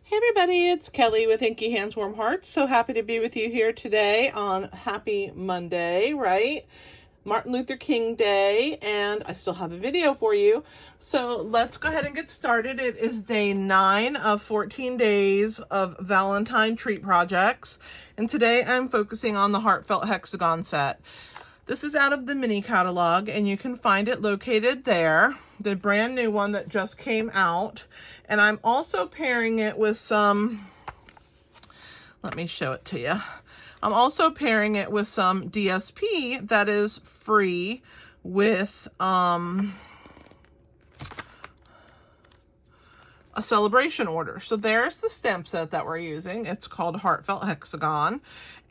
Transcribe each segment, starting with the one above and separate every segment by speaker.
Speaker 1: Hey everybody, it's Kelly with Inky Hands Warm Hearts. So happy to be with you here today on Happy Monday, right? Martin Luther King Day, and I still have a video for you. So let's go ahead and get started. It is day 9 of 14 days of Valentine treat projects, and today I'm focusing on the Heartfelt Hexagon set. This is out of the mini catalog, and you can find it located there, the brand new one that just came out. And I'm also pairing it with some, let me show it to you. I'm also pairing it with some DSP that is free with a celebration order. So there's the stamp set that we're using. It's called Heartfelt Hexagon,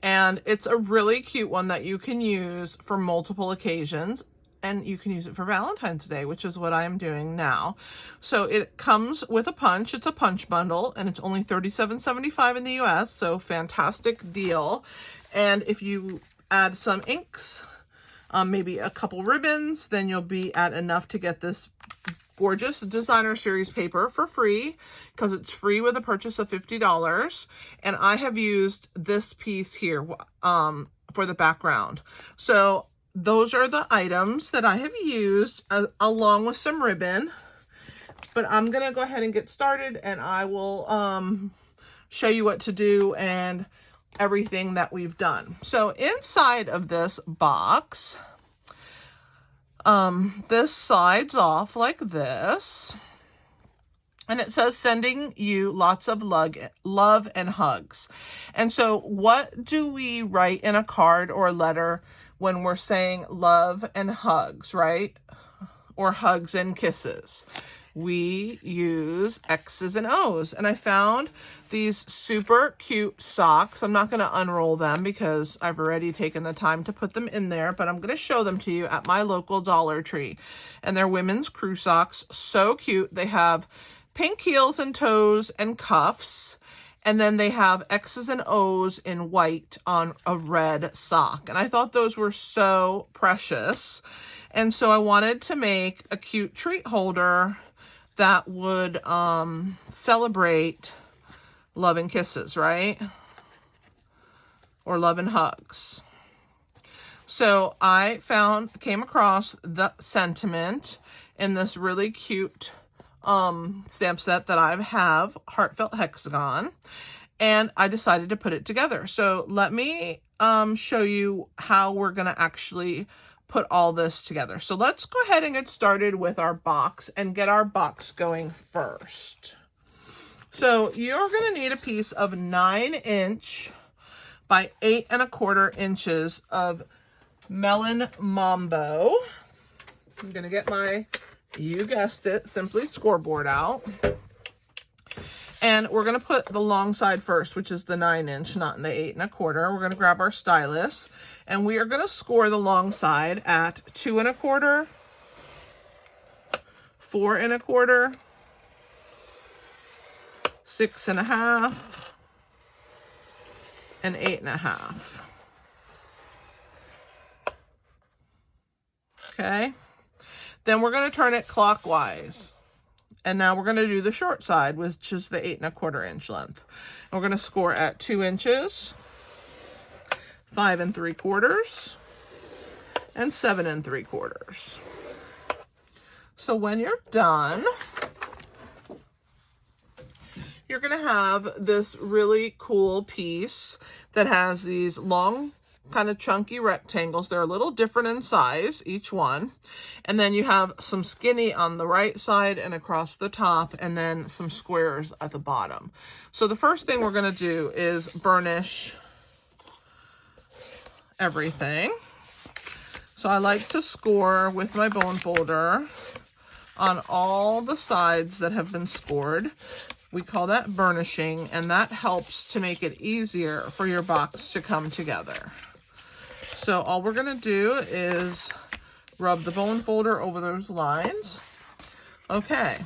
Speaker 1: and it's a really cute one that you can use for multiple occasions, and you can use it for Valentine's Day, which is what I am doing now. So it comes with a punch. It's a punch bundle, and it's only $37.75 in the US, so fantastic deal. And if you add some inks, maybe a couple ribbons, then you'll be at enough to get this gorgeous designer series paper for free, because it's free with a purchase of $50. And I have used this piece here for the background. So those are the items that I have used along with some ribbon. But I'm gonna go ahead and get started, and I will show you what to do and everything that we've done. So inside of this box, this slides off like this, and it says sending you lots of love and hugs. And so what do we write in a card or a letter when we're saying love and hugs, right? Or hugs and kisses? We use X's and O's. And I found these super cute socks. I'm not going to unroll them because I've already taken the time to put them in there, but I'm going to show them to you at my local Dollar Tree. And they're women's crew socks. So cute. They have pink heels and toes and cuffs. And then they have X's and O's in white on a red sock. And I thought those were so precious. And so I wanted to make a cute treat holder that would celebrate love and kisses, right? Or love and hugs. So I came across the sentiment in this really cute stamp set that I have, Heartfelt Hexagon, and I decided to put it together. So let me show you how we're going to actually put all this together. So let's go ahead and get started with our box and get our box going first. So you're going to need a piece of 9" by 8 1/4 inches of Melon Mambo. I'm going to get my, you guessed it, Simply scoreboard out. And we're going to put the long side first, which is the 9" not in the 8 1/4. We're going to grab our stylus, and we are going to score the long side at 2 1/4, 4 1/4, 6 1/2, and 8 1/2. Okay. Then we're going to turn it clockwise. And now we're going to do the short side, which is the 8 1/4 inch length. And we're going to score at 2 inches, 5 3/4, and 7 3/4. So when you're done, you're going to have this really cool piece that has these long, kind of chunky rectangles. They're a little different in size, each one. And then you have some skinny on the right side and across the top, and then some squares at the bottom. So the first thing we're going to do is burnish everything. So I like to score with my bone folder on all the sides that have been scored. We call that burnishing, and that helps to make it easier for your box to come together. So all we're going to do is rub the bone folder over those lines. Okay,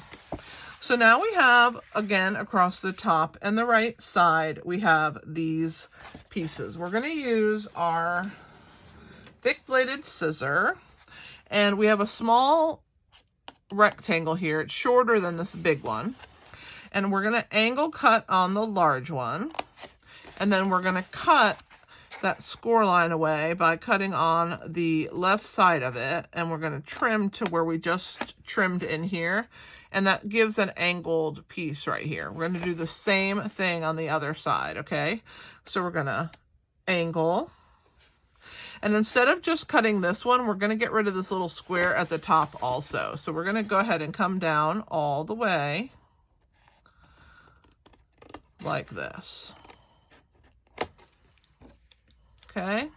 Speaker 1: so now we have, again, across the top and the right side, we have these pieces. We're going to use our thick bladed scissor, and we have a small rectangle here. It's shorter than this big one. And we're going to angle cut on the large one. And then we're going to cut that score line away by cutting on the left side of it. And we're going to trim to where we just trimmed in here. And that gives an angled piece right here. We're going to do the same thing on the other side, okay? So we're going to angle. And instead of just cutting this one, we're going to get rid of this little square at the top also. So we're going to go ahead and come down all the way like this. Okay.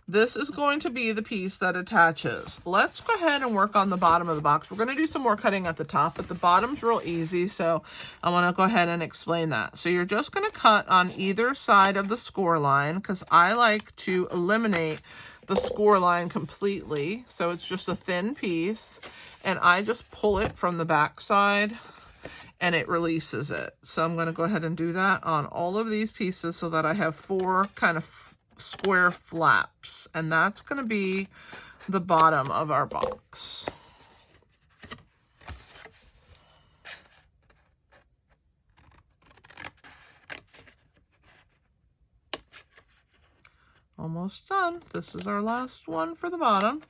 Speaker 1: This is going to be the piece that attaches. Let's go ahead and work on the bottom of the box. We're going to do some more cutting at the top, but the bottom's real easy, so I want to go ahead and explain that. So you're just going to cut on either side of the score line, because I like to eliminate the score line completely. So it's just a thin piece, and I just pull it from the back side, and it releases it. So I'm going to go ahead and do that on all of these pieces so that I have 4 kind of square flaps, and that's going to be the bottom of our box. Almost done. This is our last one for the bottom.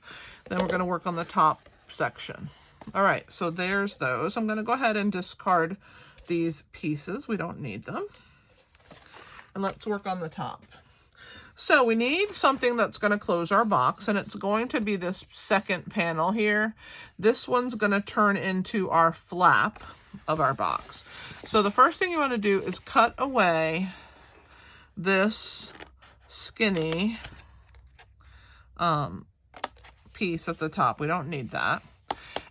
Speaker 1: Then we're going to work on the top section. All right, so there's those. I'm going to go ahead and discard these pieces. We don't need them. And let's work on the top. So we need something that's going to close our box, and it's going to be this second panel here. This one's going to turn into our flap of our box. So the first thing you want to do is cut away this skinny piece at the top. We don't need that.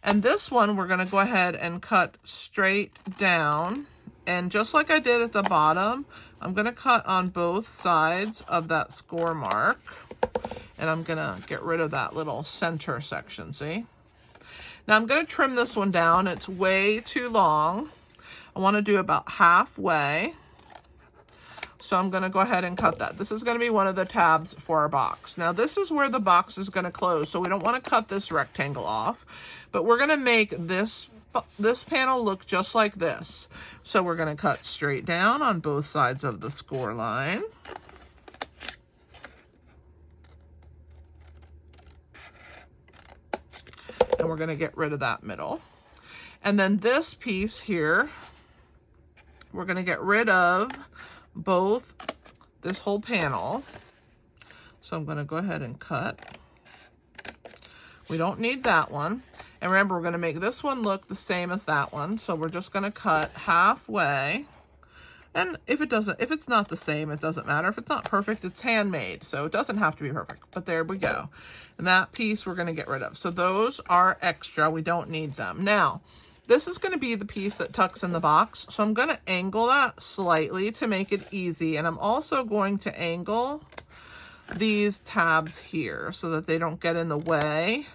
Speaker 1: And this one we're going to go ahead and cut straight down. And just like I did at the bottom, I'm going to cut on both sides of that score mark. And I'm going to get rid of that little center section, see? Now I'm going to trim this one down. It's way too long. I want to do about halfway. So I'm going to go ahead and cut that. This is going to be one of the tabs for our box. Now this is where the box is going to close, so we don't want to cut this rectangle off. But we're going to make this panel look just like this. So we're going to cut straight down on both sides of the score line. And we're going to get rid of that middle. And then this piece here, we're going to get rid of both this whole panel. So I'm going to go ahead and cut. We don't need that one. And remember, we're going to make this one look the same as that one. So we're just going to cut halfway. And if it's not the same, it doesn't matter. If it's not perfect, it's handmade. So it doesn't have to be perfect. But there we go. And that piece we're going to get rid of. So those are extra. We don't need them. Now, this is going to be the piece that tucks in the box. So I'm going to angle that slightly to make it easy. And I'm also going to angle these tabs here so that they don't get in the way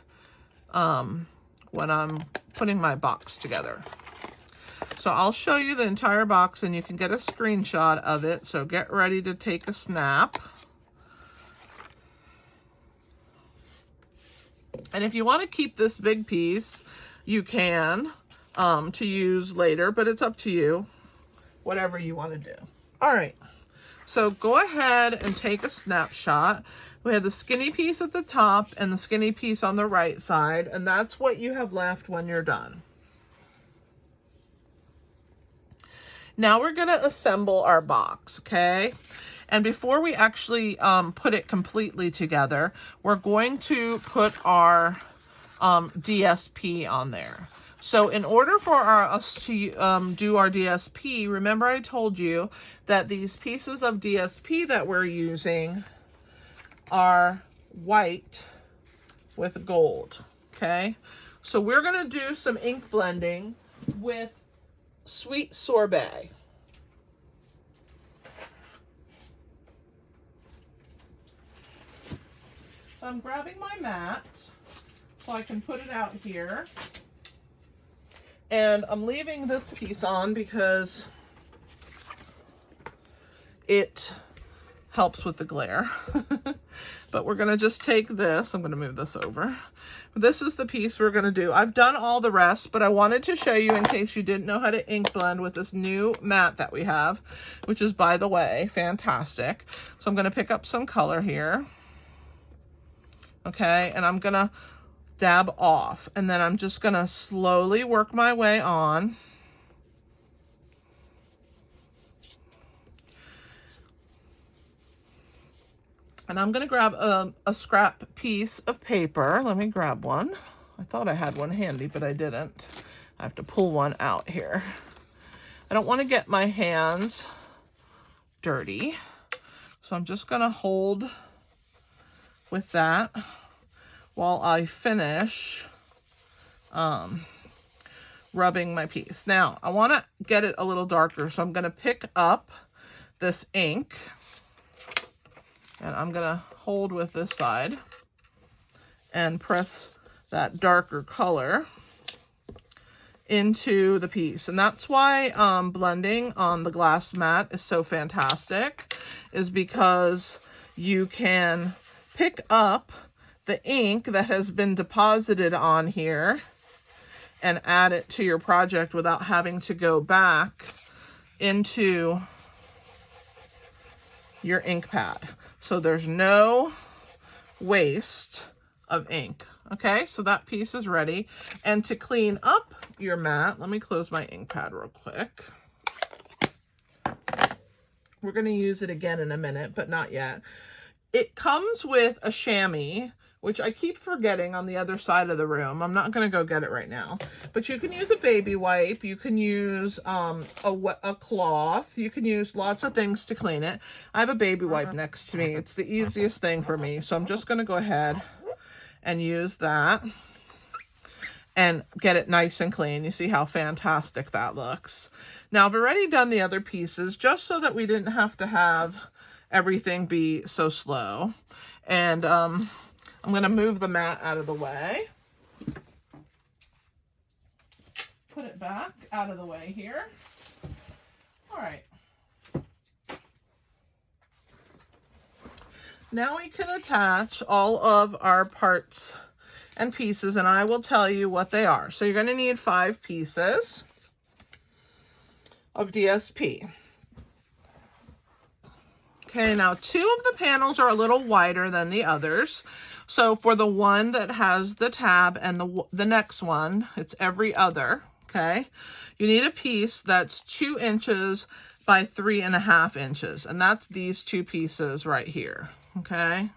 Speaker 1: when I'm putting my box together. So I'll show you the entire box and you can get a screenshot of it. So get ready to take a snap. And if you want to keep this big piece, you can to use later, but it's up to you, whatever you want to do. All right, so go ahead and take a snapshot. We have the skinny piece at the top and the skinny piece on the right side, and that's what you have left when you're done. Now we're going to assemble our box, okay? And before we actually put it completely together, we're going to put our DSP on there. So in order for us to do our DSP, remember I told you that these pieces of DSP that we're using are white with gold, okay? So we're going to do some ink blending with Sweet Sorbet. So I'm grabbing my mat so I can put it out here. And I'm leaving this piece on because it helps with the glare. But we're gonna just take this, I'm gonna move this over. This is the piece we're gonna do. I've done all the rest, but I wanted to show you in case you didn't know how to ink blend with this new mat that we have, which is, by the way, fantastic. So I'm gonna pick up some color here. Okay, and I'm gonna dab off, and then I'm just gonna slowly work my way on. And I'm gonna grab a scrap piece of paper. Let me grab one. I thought I had one handy, but I didn't. I have to pull one out here. I don't wanna get my hands dirty. So I'm just gonna hold with that while I finish rubbing my piece. Now, I wanna get it a little darker, so I'm gonna pick up this ink and I'm gonna hold with this side and press that darker color into the piece. And that's why blending on the glass mat is so fantastic, is because you can pick up the ink that has been deposited on here and add it to your project without having to go back into your ink pad. So there's no waste of ink. Okay, so that piece is ready. And to clean up your mat, let me close my ink pad real quick. We're going to use it again in a minute, but not yet. It comes with a chamois, which I keep forgetting on the other side of the room. I'm not going to go get it right now. But you can use a baby wipe. You can use a cloth. You can use lots of things to clean it. I have a baby wipe next to me. It's the easiest thing for me. So I'm just going to go ahead and use that and get it nice and clean. You see how fantastic that looks. Now, I've already done the other pieces just so that we didn't have to have everything be so slow. And I'm going to move the mat out of the way. Put it back out of the way here. All right. Now we can attach all of our parts and pieces, and I will tell you what they are. So you're going to need 5 pieces of DSP. Okay, now 2 of the panels are a little wider than the others. So for the one that has the tab and the next one, it's every other, okay? You need a piece that's 2 inches by 3.5 inches, and that's these 2 pieces right here, okay?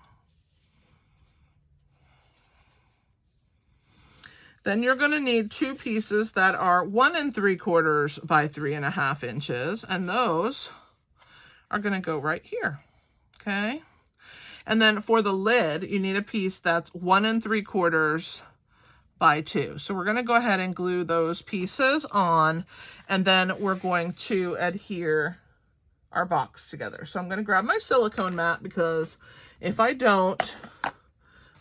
Speaker 1: Then you're going to need 2 pieces that are 1 3/4 by 3.5 inches, and those are going to go right here, okay? And then for the lid, you need a piece that's 1 3/4 by 2. So we're going to go ahead and glue those pieces on, and then we're going to adhere our box together. So I'm going to grab my silicone mat, because if I don't,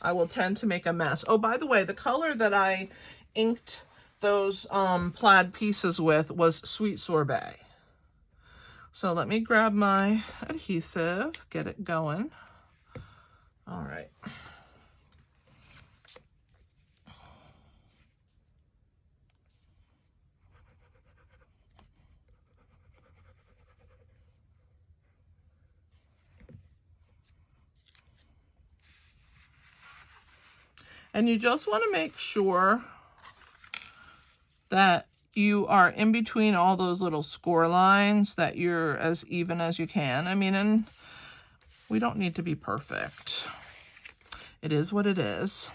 Speaker 1: I will tend to make a mess. Oh, by the way, the color that I inked those plaid pieces with was Sweet Sorbet. So let me grab my adhesive, get it going. All right. And you just want to make sure that you are in between all those little score lines, that you're as even as you can. I mean, and we don't need to be perfect. It is what it is.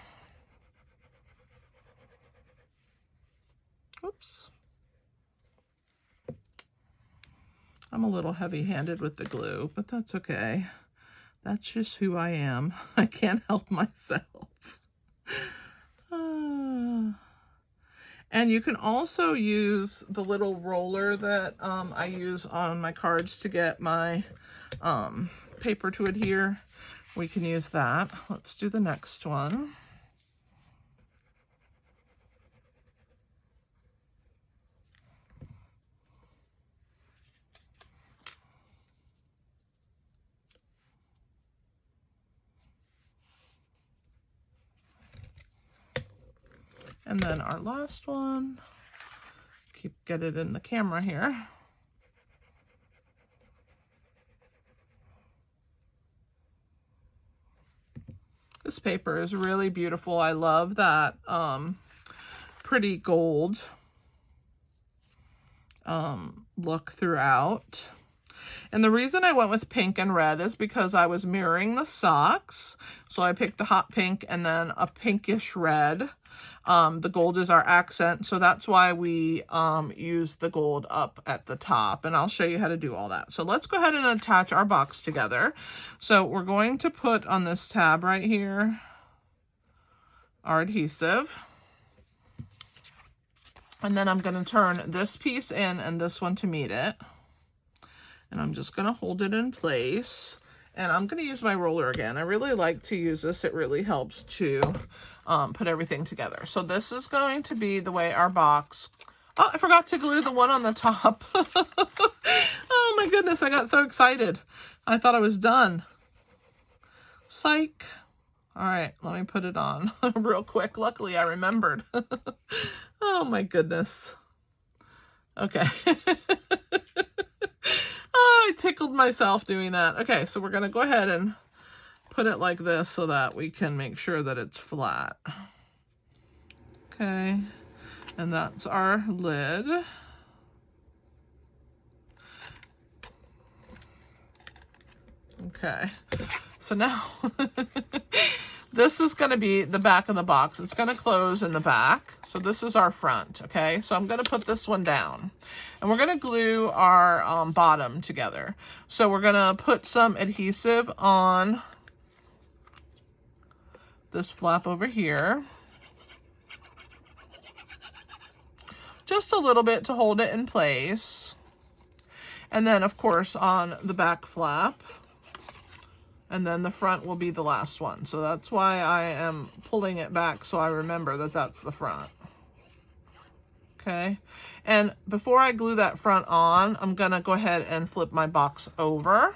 Speaker 1: Oops. I'm a little heavy-handed with the glue, but that's okay. That's just who I am. I can't help myself. And you can also use the little roller that I use on my cards to get my paper to adhere. We can use that. Let's do the next one. And then our last one, get it in the camera here. This paper is really beautiful. I love that pretty gold look throughout. And the reason I went with pink and red is because I was mirroring the socks. So I picked a hot pink and then a pinkish red. The gold is our accent, so that's why we use the gold up at the top, and I'll show you how to do all that. So let's go ahead and attach our box together. So we're going to put on this tab right here our adhesive, and then I'm going to turn this piece in and this one to meet it, and I'm just going to hold it in place. And I'm going to use my roller again. I really like to use this. It really helps to put everything together. So this is going to be the way our box... Oh, I forgot to glue the one on the top. Oh my goodness, I got so excited. I thought I was done. Psych. All right, let me put it on real quick. Luckily, I remembered. Oh my goodness. Okay. Oh, I tickled myself doing that. Okay, so we're going to go ahead and put it like this so that we can make sure that it's flat. Okay, and that's our lid. Okay, so now this is going to be the back of the box. It's going to close in the back. So this is our front, okay? So I'm going to put this one down. And we're going to glue our bottom together. So we're going to put some adhesive on this flap over here. Just a little bit to hold it in place. And then, of course, on the back flap. And then the front will be the last one. So that's why I am pulling it back so I remember that that's the front. Okay. And before I glue that front on, I'm going to go ahead and flip my box over.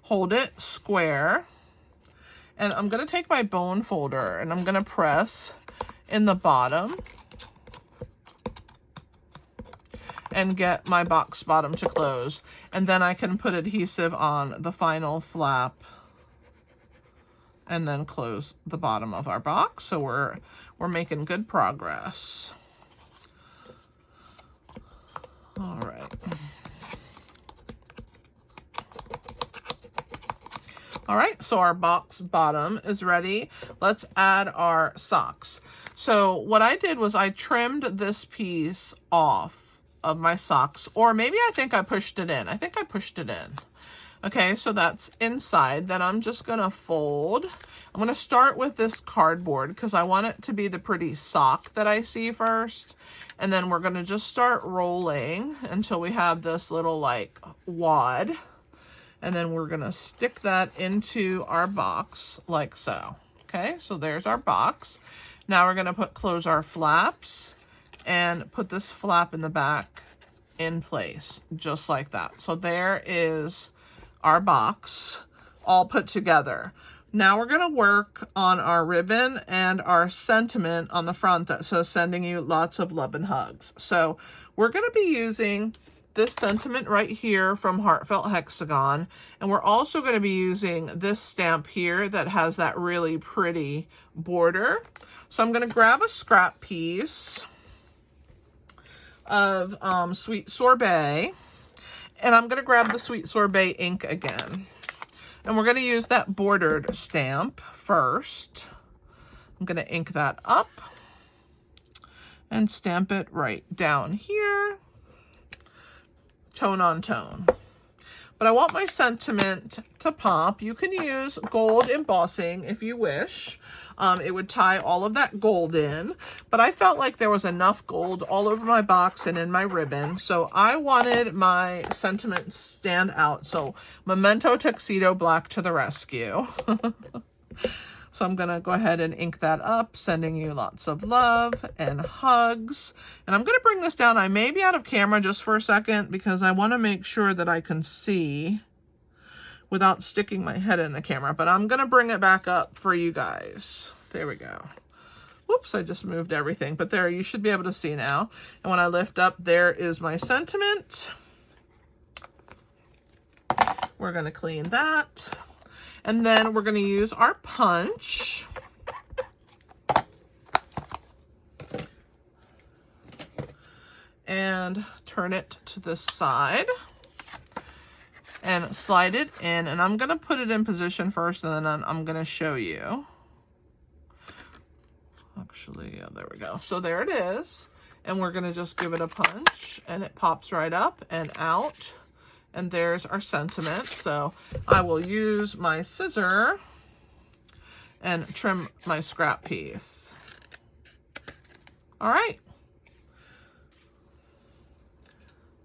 Speaker 1: Hold it square. And I'm going to take my bone folder and I'm going to press in the bottom and get my box bottom to close. And then I can put adhesive on the final flap and then close the bottom of our box. So we're making good progress. All right. All right, so our box bottom is ready. Let's add our socks. So what I did was I trimmed this piece off of my socks, or maybe I think I pushed it in. I think I pushed it in. Okay, so that's inside. Then I'm just gonna fold. I'm gonna start with this cardboard because I want it to be the pretty sock that I see first. And then we're gonna just start rolling until we have this little like wad. And then we're gonna stick that into our box like so. Okay, so there's our box. Now we're gonna close our flaps and put this flap in the back in place, just like that. So there is our box all put together. Now we're gonna work on our ribbon and our sentiment on the front that says sending you lots of love and hugs. So we're gonna be using this sentiment right here from Heartfelt Hexagon, and we're also gonna be using this stamp here that has that really pretty border. So I'm gonna grab a scrap piece of Sweet Sorbet, and I'm gonna grab the Sweet Sorbet ink again. And we're gonna use that bordered stamp first. I'm gonna ink that up and stamp it right down here, tone on tone. But I want my sentiment to pop. You can use gold embossing if you wish. It would tie all of that gold in, but I felt like there was enough gold all over my box and in my ribbon, so I wanted my sentiment to stand out. So Memento Tuxedo Black to the rescue. So I'm gonna go ahead and ink that up, sending you lots of love and hugs. And I'm gonna bring this down. I may be out of camera just for a second because I wanna make sure that I can see without sticking my head in the camera, but I'm gonna bring it back up for you guys. There we go. Whoops, I just moved everything, but there, you should be able to see now. And when I lift up, there is my sentiment. We're going to clean that. And then we're going to use our punch. And turn it to this side. And slide it in. And I'm going to put it in position first, and then I'm going to show you. Actually, yeah, there we go. So there it is. And we're going to just give it a punch, and it pops right up and out. And there's our sentiment. So I will use my scissor and trim my scrap piece. All right.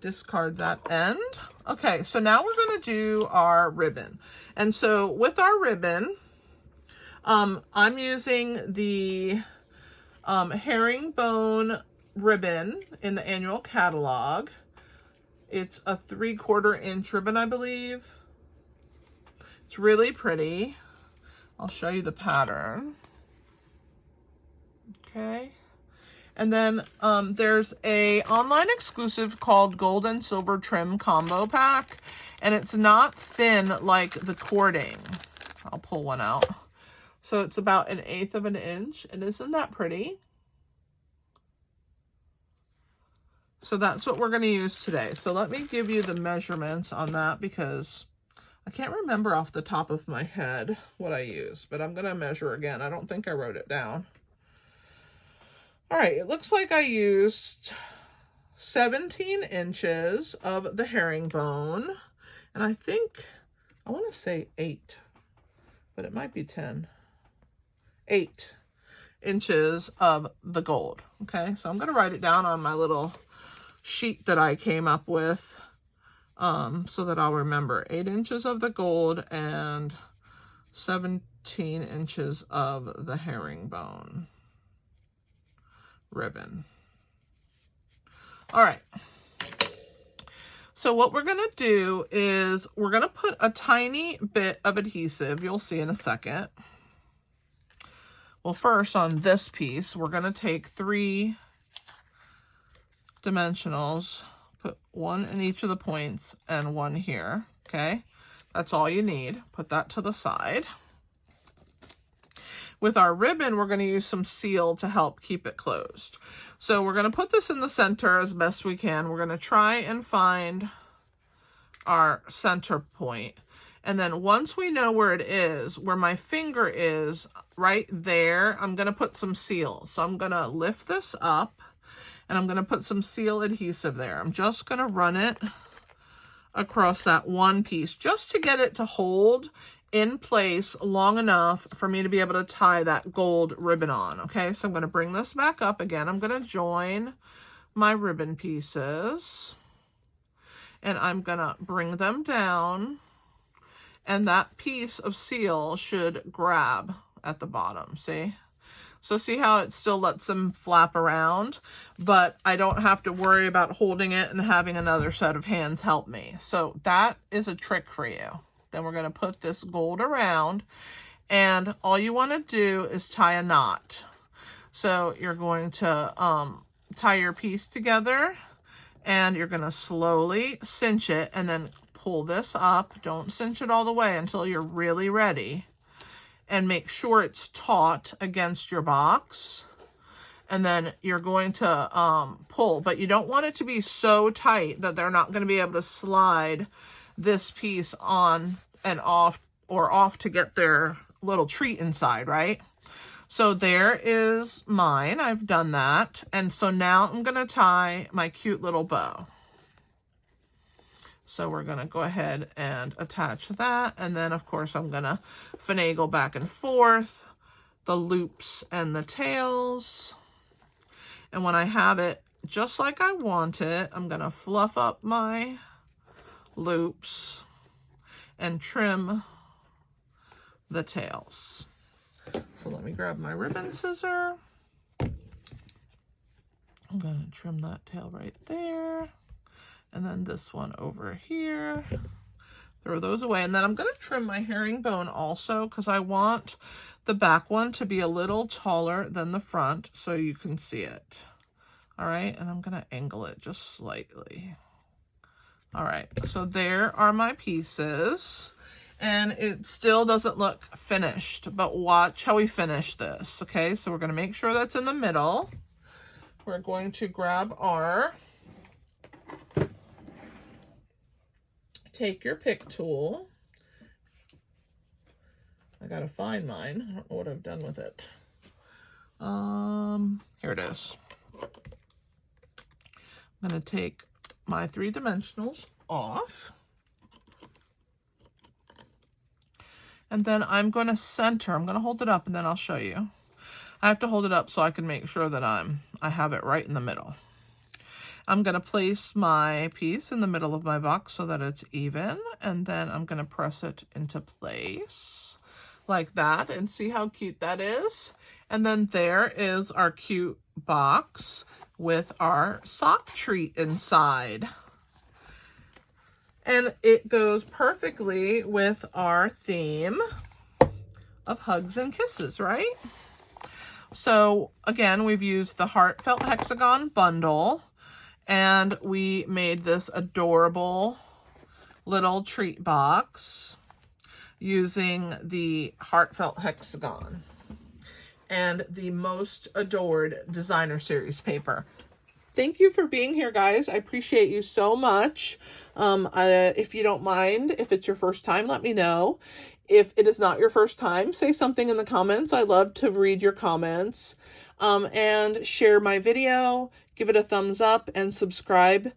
Speaker 1: Discard that end. Okay, so now we're going to do our ribbon. And so with our ribbon, I'm using the herringbone ribbon in the annual catalog. It's a 3/4 inch ribbon, I believe. It's really pretty. I'll show you the pattern. Okay. And then there's a online exclusive called Gold and Silver Trim Combo Pack. And it's not thin like the cording. I'll pull one out. So it's about 1/8 of an inch. And isn't that pretty? So that's what we're going to use today. So let me give you the measurements on that, because I can't remember off the top of my head what I used. But I'm going to measure again. I don't think I wrote it down. All right, it looks like I used 17 inches of the herringbone. And I think, I want to say 8, but it might be 10. 8 inches of the gold. Okay, so I'm going to write it down on my little sheet that I came up with so that I'll remember. 8 inches of the gold and 17 inches of the herringbone ribbon. All right. So what we're going to do is we're going to put a tiny bit of adhesive. You'll see in a second. Well, first on this piece, we're going to take 3 dimensionals, put 1 in each of the points and 1 here. Okay. That's all you need. Put that to the side. With our ribbon, we're going to use some seal to help keep it closed. So we're going to put this in the center as best we can. We're going to try and find our center point. And then once we know where it is, where my finger is, right there, I'm going to put some seal. So I'm going to lift this up, and I'm going to put some seal adhesive there. I'm just going to run it across that one piece just to get it to hold in place long enough for me to be able to tie that gold ribbon on. Okay, so I'm going to bring this back up again. I'm going to join my ribbon pieces, and I'm going to bring them down, and that piece of seal should grab at the bottom. See? So see how it still lets them flap around, but I don't have to worry about holding it and having another set of hands help me. So that is a trick for you. Then we're going to put this gold around, and all you want to do is tie a knot. So you're going to tie your piece together, and you're going to slowly cinch it and then pull this up. Don't cinch it all the way until you're really ready, and make sure it's taut against your box. And then you're going to pull, but you don't want it to be so tight that they're not going to be able to slide this piece on and off, or off to get their little treat inside, right? So there is mine. I've done that. And so now I'm going to tie my cute little bow. So we're going to go ahead and attach that. And then, of course, I'm going to finagle back and forth the loops and the tails. And when I have it just like I want it, I'm going to fluff up my loops and trim the tails. So let me grab my ribbon scissor. I'm going to trim that tail right there. And then this one over here. throw those away. And then I'm going to trim my herringbone also because I want the back one to be a little taller than the front so you can see it. All right, and I'm going to angle it just slightly. All right, so there are my pieces. And it still doesn't look finished, but watch how we finish this, okay? So we're going to make sure that's in the middle. We're going to grab our, take your pick tool. I got to find mine. I don't know what I've done with it. Here it is. I'm going to take my 3-dimensionals off. And then I'm going to center. I'm going to hold it up and then I'll show you. I have to hold it up so I can make sure that I have it right in the middle. I'm going to place my piece in the middle of my box so that it's even. And then I'm going to press it into place like that and see how cute that is. And then there is our cute box with our sock treat inside. And it goes perfectly with our theme of hugs and kisses, right? So again, we've used the Heartfelt Hexagon Bundle, and we made this adorable little treat box using the Heartfelt Hexagon and the Most Adored Designer Series paper. Thank you for being here, guys. I appreciate you so much. If you don't mind, if it's your first time, let me know. If it is not your first time, say something in the comments. I love to read your comments. And share my video, give it a thumbs up, and subscribe.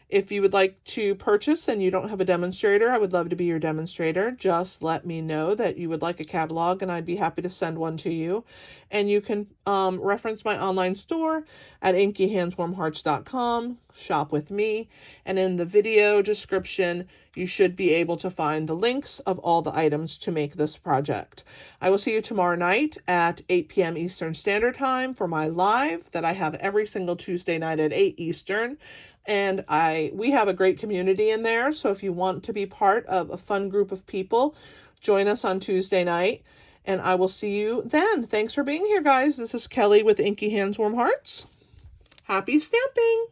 Speaker 1: If you would like to purchase and you don't have a demonstrator, I would love to be your demonstrator. Just let me know that you would like a catalog and I'd be happy to send one to you. And you can reference my online store at inkyhandswarmhearts.com, shop with me. And in the video description, you should be able to find the links of all the items to make this project. I will see you tomorrow night at 8 p.m. Eastern Standard Time for my live that I have every single Tuesday night at 8 Eastern. And we have a great community in there. So if you want to be part of a fun group of people, join us on Tuesday night. And I will see you then. Thanks for being here, guys. This is Kelly with Inky Hands Warm Hearts. Happy stamping!